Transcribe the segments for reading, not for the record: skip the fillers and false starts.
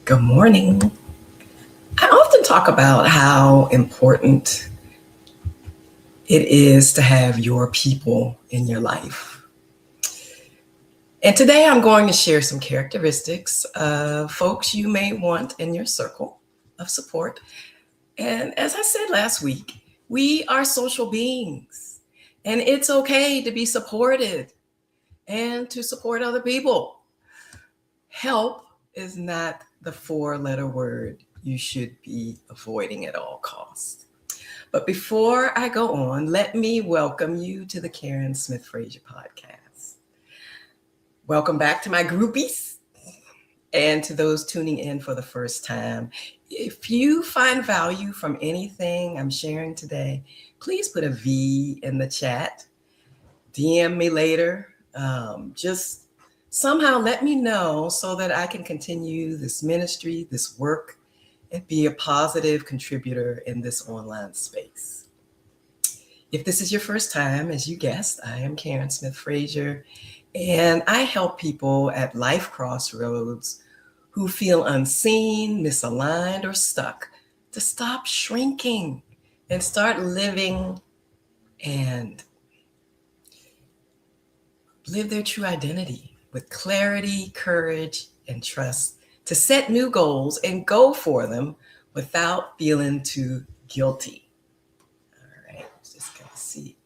Good morning. I often talk about how important it is to have your people in your life. And today I'm going to share some characteristics of folks you may want in your circle of support. And as I said last week, we are social beings, and it's okay to be supported and to support other people. Help is not the four-letter word you should be avoiding at all costs. But before I go on, let me welcome you to the Karen Smith Frazier podcast. Welcome back to my groupies and to those tuning in for the first time. If you find value from anything I'm sharing today, please put a V in the chat. DM me later. Just somehow let me know so that I can continue this ministry, this work, and be a positive contributor in this online space. If this is your first time, as you guessed, I am Karen Smith Frazier, and I help people at life crossroads who feel unseen, misaligned, or stuck to stop shrinking and start living and live their true identity with clarity, courage, and trust to set new goals and go for them without feeling too guilty. All right, just gonna see.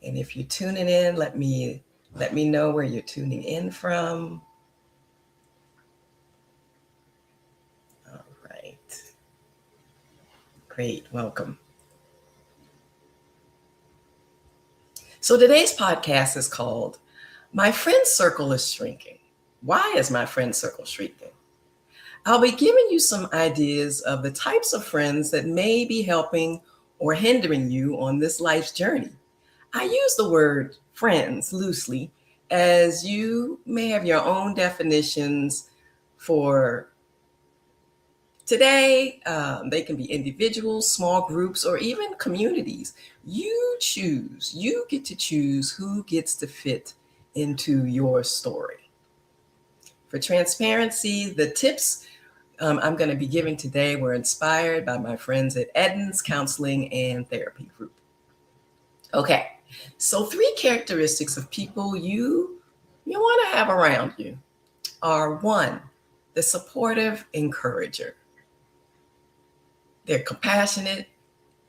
And if you're tuning in, let me know where you're tuning in from. All right. Great, welcome. So today's podcast is called My Friend Circle is Shrinking. Why is my friend circle shrinking? I'll be giving you some ideas of the types of friends that may be helping or hindering you on this life's journey. I use the word friends loosely, as you may have your own definitions for today. They can be individuals, small groups, or even communities. You get to choose who gets to fit into your story. For transparency, the tips I'm going to be giving today were inspired by my friends at Eden's Counseling and Therapy Group. Okay, so 3 characteristics of people you want to have around you are: 1, the supportive encourager. They're compassionate,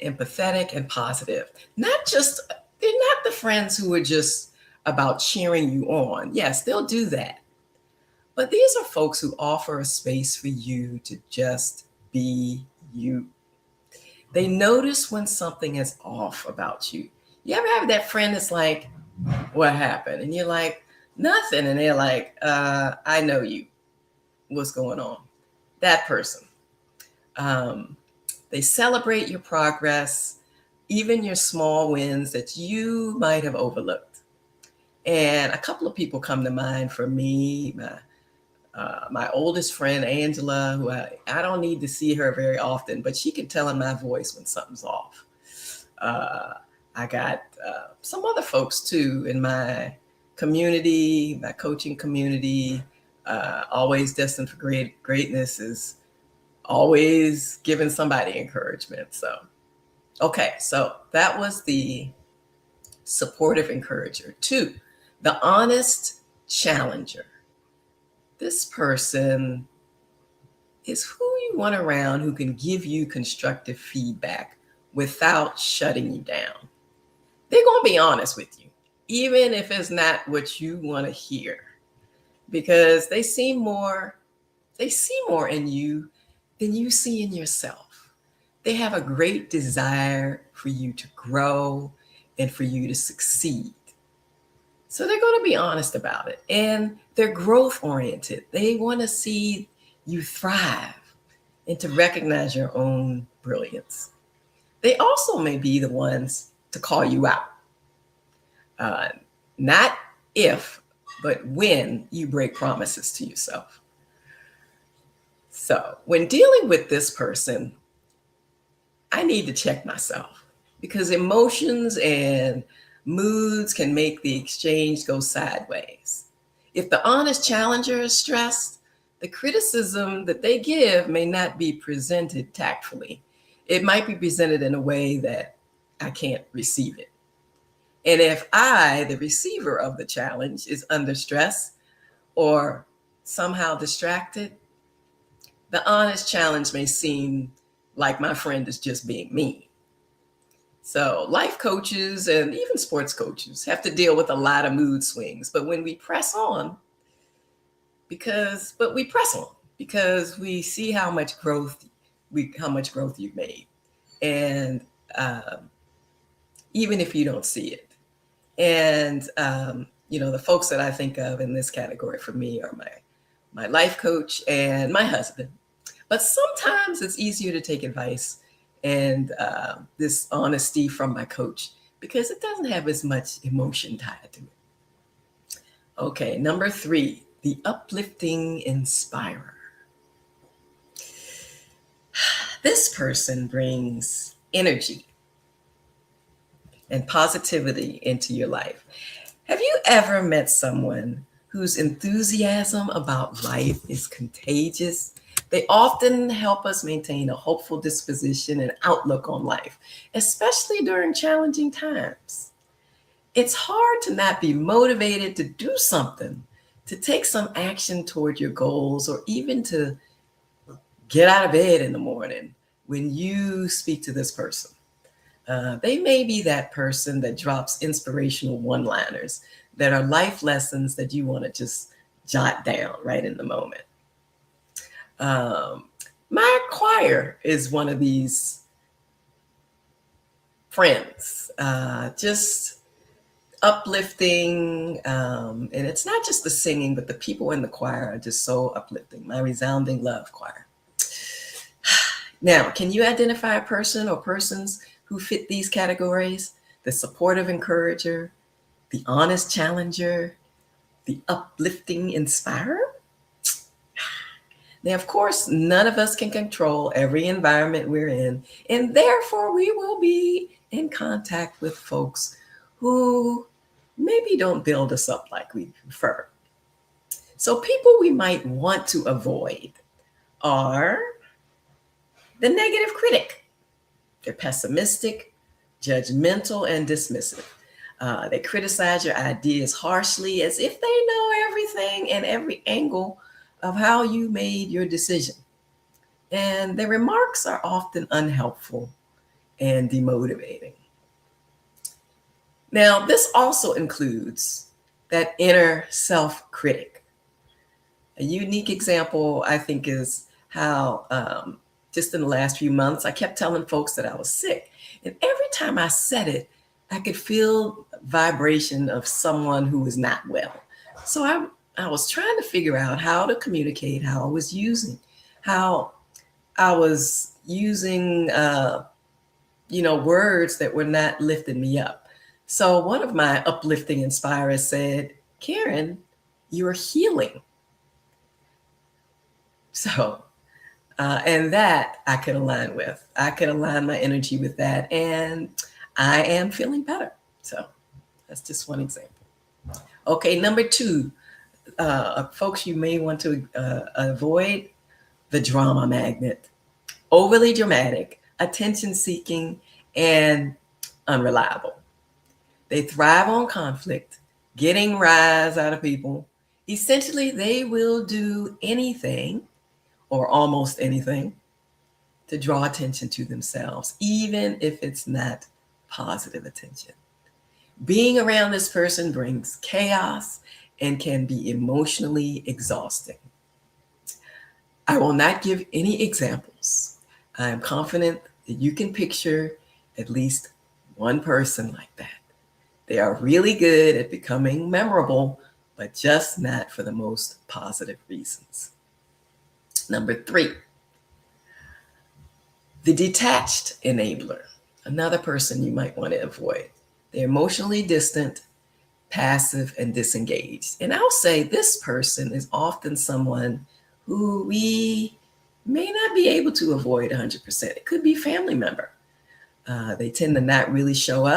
empathetic, and positive. They're not the friends who are just about cheering you on. Yes, they'll do that. But these are folks who offer a space for you to just be you. They notice when something is off about you. You ever have that friend that's like, what happened? And you're like, nothing. And they're like, I know you. What's going on? That person. They celebrate your progress, even your small wins that you might have overlooked. And a couple of people come to mind for me. My oldest friend, Angela, who I don't need to see her very often, but she can tell in my voice when something's off. I got some other folks too in my community, my coaching community. Always Destined for Greatness is always giving somebody encouragement. So that was the supportive encourager. 2, the honest challenger. This person is who you want around who can give you constructive feedback without shutting you down. They're going to be honest with you, even if it's not what you want to hear, because they see more in you than you see in yourself. They have a great desire for you to grow and for you to succeed. So they're going to be honest about it, and they're growth oriented. They want to see you thrive and to recognize your own brilliance. They also may be the ones to call you out. Not if, but when you break promises to yourself. So when dealing with this person, I need to check myself, because emotions and moods can make the exchange go sideways. If the honest challenger is stressed, the criticism that they give may not be presented tactfully. It might be presented in a way that I can't receive it. And if I, the receiver of the challenge, is under stress or somehow distracted, the honest challenge may seem like my friend is just being mean. So, life coaches and even sports coaches have to deal with a lot of mood swings. But when we press on, we press on because we see how much growth you've made, and even if you don't see it, and the folks that I think of in this category for me are my life coach and my husband. But sometimes it's easier to take advice and this honesty from my coach because it doesn't have as much emotion tied to it. Okay, number 3, the uplifting inspirer. This person brings energy and positivity into your life. Have you ever met someone whose enthusiasm about life is contagious? They often help us maintain a hopeful disposition and outlook on life, especially during challenging times. It's hard to not be motivated to do something, to take some action toward your goals, or even to get out of bed in the morning when you speak to this person. They may be that person that drops inspirational one-liners that are life lessons that you want to just jot down right in the moment. My choir is one of these friends, just uplifting. And it's not just the singing, but the people in the choir are just so uplifting. My Resounding Love choir. Now, can you identify a person or persons who fit these categories? The supportive encourager, the honest challenger, the uplifting inspirer? Now, of course, none of us can control every environment we're in, and therefore we will be in contact with folks who maybe don't build us up like we prefer. So people we might want to avoid are the negative critic. They're pessimistic, judgmental, and dismissive. They criticize your ideas harshly as if they know everything and every angle of how you made your decision. And their remarks are often unhelpful and demotivating. Now, this also includes that inner self-critic. A unique example, I think, is how just in the last few months, I kept telling folks that I was sick. And every time I said it, I could feel vibration of someone who was not well. So I was trying to figure out how to communicate how I was using words that were not lifting me up. So one of my uplifting inspirers said, "Karen, you're healing." So, and that I could align with. I could align my energy with that, and I am feeling better. So that's just one example. Okay, number 2, folks you may want to avoid: the drama magnet. Overly dramatic, attention-seeking, and unreliable. They thrive on conflict, getting rise out of people. Essentially, they will do anything or almost anything to draw attention to themselves, even if it's not positive attention. Being around this person brings chaos and can be emotionally exhausting. I will not give any examples. I am confident that you can picture at least one person like that. They are really good at becoming memorable, but just not for the most positive reasons. Number 3, the detached enabler. Another person you might want to avoid. They're emotionally distant, passive, and disengaged. And I'll say this person is often someone who we may not be able to avoid 100%. It could be a family member. They tend to not really show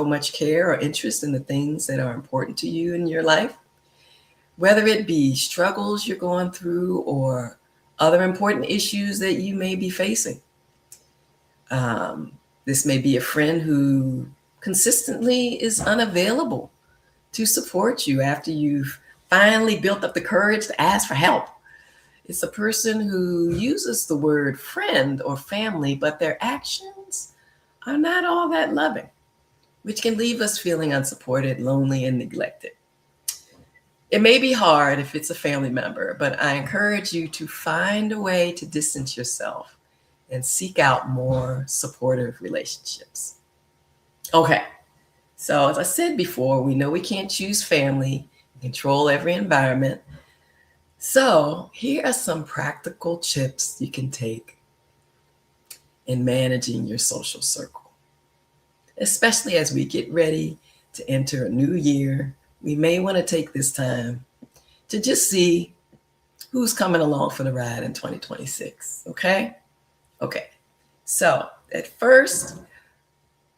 much care or interest in the things that are important to you in your life. whether it be struggles you're going through or other important issues that you may be facing. This may be a friend who consistently is unavailable to support you after you've finally built up the courage to ask for help. It's a person who uses the word friend or family, but their actions are not all that loving, which can leave us feeling unsupported, lonely, and neglected. It may be hard if it's a family member, but I encourage you to find a way to distance yourself and seek out more supportive relationships. Okay, so as I said before, we know we can't choose family, control every environment. So here are some practical tips you can take in managing your social circle, especially as we get ready to enter a new year. We may want to take this time to just see who's coming along for the ride in 2026. Okay. So at first,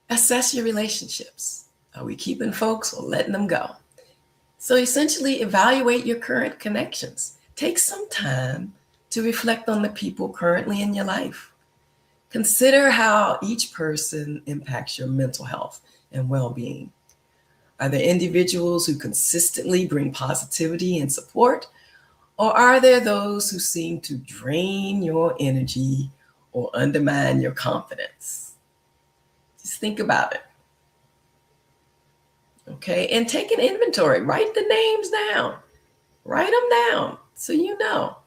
assess your relationships. Are we keeping folks or letting them go? So essentially, evaluate your current connections. Take some time to reflect on the people currently in your life. Consider how each person impacts your mental health and well-being. Are there individuals who consistently bring positivity and support, or are there those who seem to drain your energy or undermine your confidence? Just think about it. Okay, and take an inventory. Write the names down. Write them down so you know.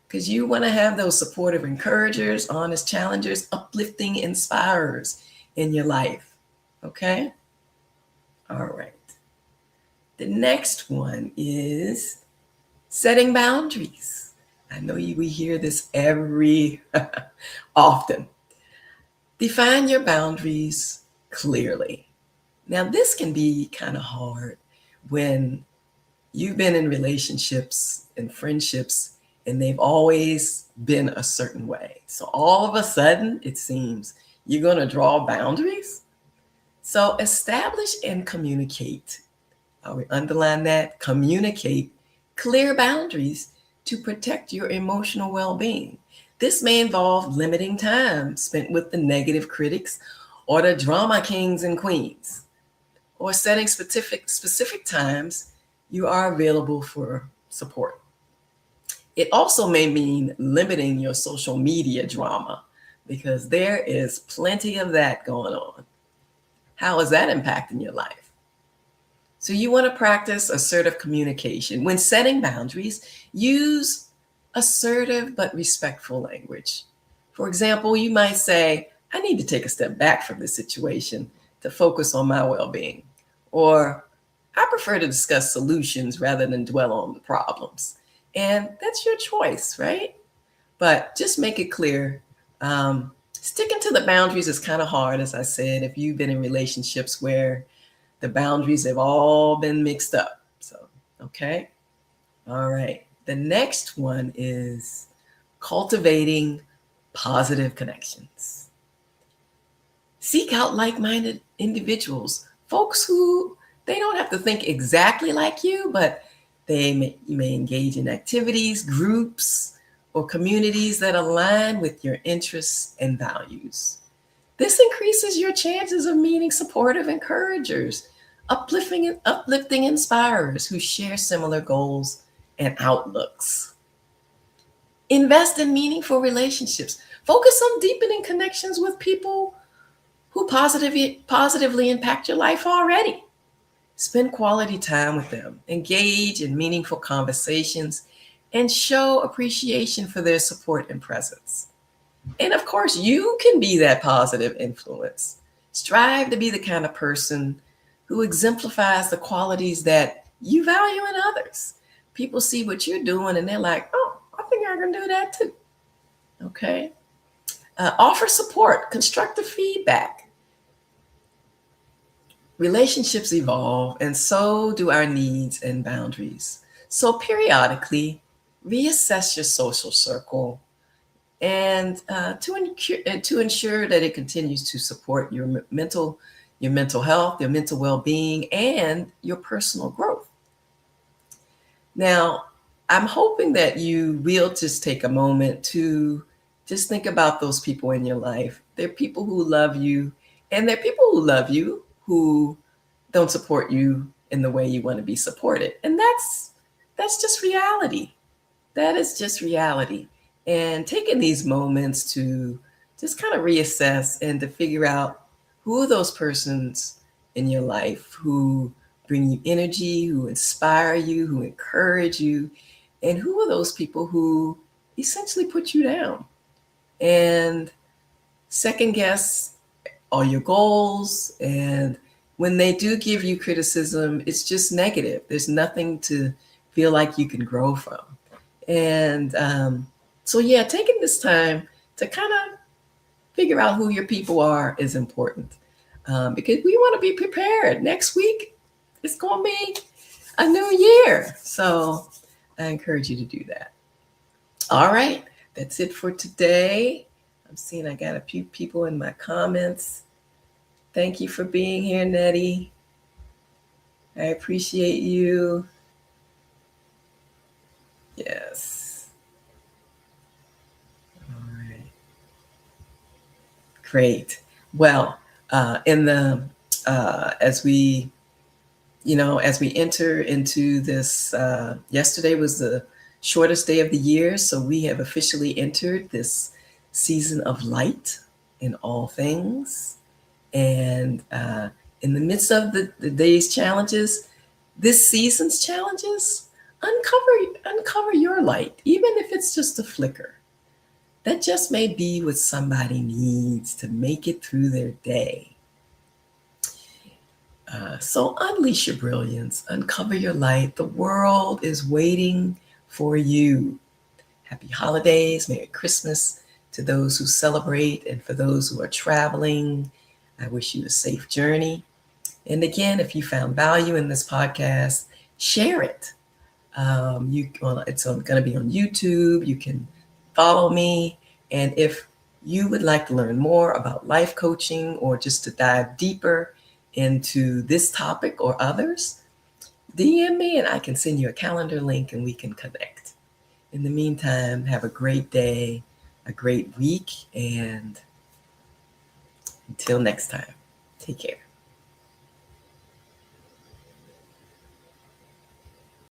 Because you want to have those supportive encouragers, honest challengers, uplifting inspirers in your life. Okay? All right. The next one is setting boundaries. I know we hear this every often. Define your boundaries clearly. Now, this can be kind of hard when you've been in relationships and friendships and they've always been a certain way. So all of a sudden, it seems you're going to draw boundaries. So establish and communicate. We underline that, communicate clear boundaries to protect your emotional well-being. This may involve limiting time spent with the negative critics or the drama kings and queens, or setting specific times you are available for support. It also may mean limiting your social media drama because there is plenty of that going on. How is that impacting your life? So you want to practice assertive communication. When setting boundaries, use assertive but respectful language. For example, you might say, I need to take a step back from this situation to focus on my well-being. Or I prefer to discuss solutions rather than dwell on the problems. And that's your choice, right? But just make it clear. Sticking to the boundaries is kind of hard, as I said, if you've been in relationships where the boundaries have all been mixed up. So, okay. All right. The next one is cultivating positive connections. Seek out like-minded individuals, folks who they don't have to think exactly like you, but you may engage in activities, groups, or communities that align with your interests and values. This increases your chances of meeting supportive encouragers, uplifting inspirers who share similar goals and outlooks. Invest in meaningful relationships. Focus on deepening connections with people who positively impact your life already. Spend quality time with them, engage in meaningful conversations, and show appreciation for their support and presence. And of course, you can be that positive influence. Strive to be the kind of person who exemplifies the qualities that you value in others. People see what you're doing and they're like, oh, I think I can do that too. Okay. Offer support, constructive feedback. Relationships evolve, and so do our needs and boundaries. So periodically, reassess your social circle and to ensure that it continues to support your mental health, your mental well-being, and your personal growth. Now, I'm hoping that you will just take a moment to just think about those people in your life. They're people who love you, and they're people who love you who don't support you in the way you want to be supported. And that's just reality. That is just reality. And taking these moments to just kind of reassess and to figure out who are those persons in your life who bring you energy, who inspire you, who encourage you, and who are those people who essentially put you down and second guess all your goals. And when they do give you criticism, it's just negative. There's nothing to feel like you can grow from. And so, yeah, taking this time to kind of figure out who your people are is important because we want to be prepared. Next week, it's going to be a new year. So I encourage you to do that. All right, that's it for today. I'm seeing I got a few people in my comments. Thank you for being here, Nettie. I appreciate you. Yes. All right. Great. Well, in the as we as we enter into this, yesterday was the shortest day of the year, so we have officially entered this season of light in all things. And in the midst of the day's challenges, this season's challenges, uncover your light, even if it's just a flicker. That just may be what somebody needs to make it through their day. So unleash your brilliance, uncover your light. The world is waiting for you. Happy holidays, Merry Christmas to those who celebrate, and for those who are traveling, I wish you a safe journey. And again, if you found value in this podcast, share it. It's going to be on YouTube. You can follow me. And if you would like to learn more about life coaching or just to dive deeper into this topic or others, DM me and I can send you a calendar link and we can connect. In the meantime, have a great day, a great week, and until next time, take care.